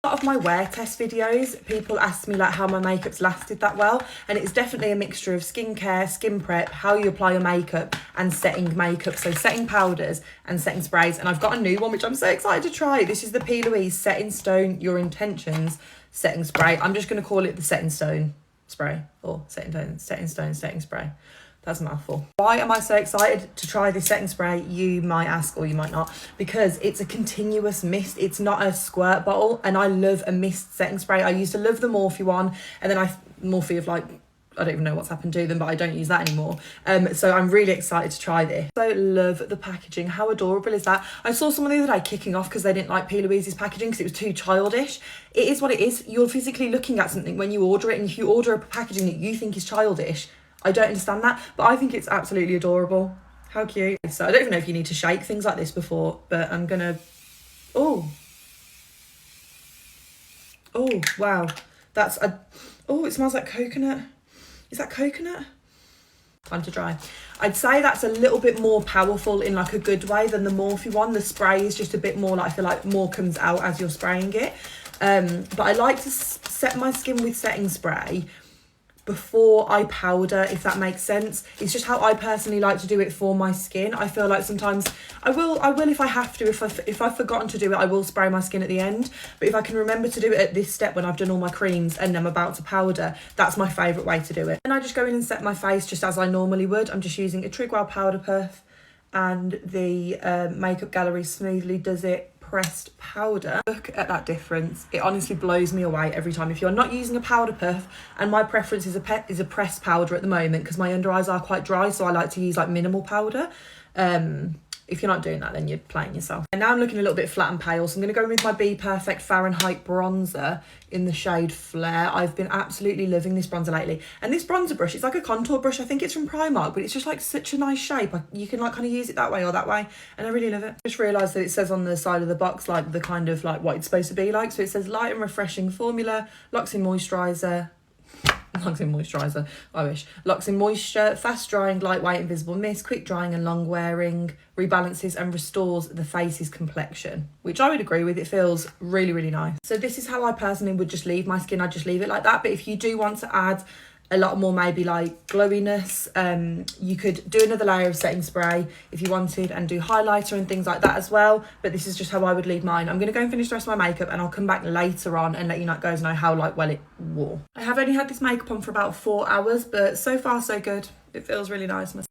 A lot of my wear test videos, people ask me like how my makeup's lasted that well, and it's definitely a mixture of skincare, skin prep, how you apply your makeup, and setting makeup. So setting powders and setting sprays. And I've got a new one which I'm so excited to try. This is the P. Louise Set in Stone Your Intentions setting spray. I'm just going to call it the Set in Stone spray, or Set in Stone setting spray. That's a mouthful. Why am I so excited to try this setting spray, you might ask, or you might not? Because it's a continuous mist. It's not a squirt bottle, and I love a mist setting spray. I used to love the Morphe one, and then Morphe of like, I don't even know what's happened to them, but I don't use that anymore. So I'm really excited to try this. I love the packaging. How adorable is that? I saw someone the other day kicking off because they didn't like P. Louise's packaging because it was too childish. It is what it is. You're physically looking at something when you order it, and if you order a packaging that you think is childish, I don't understand that, but I think it's absolutely adorable. How cute. So I don't even know if you need to shake things like this before, but I'm gonna, oh, wow. It smells like coconut. Is that coconut? Time to dry. I'd say that's a little bit more powerful in like a good way than the Morphe one. The spray is just a bit more like, I feel like more comes out as you're spraying it. But I like to set my skin with setting spray before I powder, if that makes sense. It's just how I personally like to do it for my skin. I feel like sometimes I will if I have to. If I've forgotten to do it, I will spray my skin at the end. But if I can remember to do it at this step when I've done all my creams and I'm about to powder, that's my favourite way to do it. And I just go in and set my face just as I normally would. I'm just using a Trigwell powder puff and the Makeup Gallery Smoothly Does It pressed powder. Look at that difference. It honestly blows me away every time. If you're not using a powder puff, and my preference is a pressed powder at the moment because my under eyes are quite dry, so I like to use like minimal powder. If you're not doing that, then you're playing yourself. And now I'm looking a little bit flat and pale, so I'm going to go in with my Be Perfect Fahrenheit bronzer in the shade Flare. I've been absolutely loving this bronzer lately. And this bronzer brush, it's like a contour brush. I think it's from Primark, but it's just like such a nice shape. You can like kind of use it that way or that way, and I really love it. Just realised that it says on the side of the box like the kind of like what it's supposed to be like. So it says light and refreshing formula, locks in moisturiser, I wish. Locks in moisture, fast drying, lightweight, invisible mist, quick drying and long wearing, rebalances and restores the face's complexion, which I would agree with. It feels really, really nice. So this is how I personally would just leave my skin. I just leave it like that. But if you do want to add a lot more maybe like glowiness, you could do another layer of setting spray if you wanted and do highlighter and things like that as well. But this is just how I would leave mine. I'm going to go and finish the rest of my makeup, and I'll come back later on and let you guys know how like well it wore. I have only had this makeup on for about 4 hours, but so far so good. It feels really nice.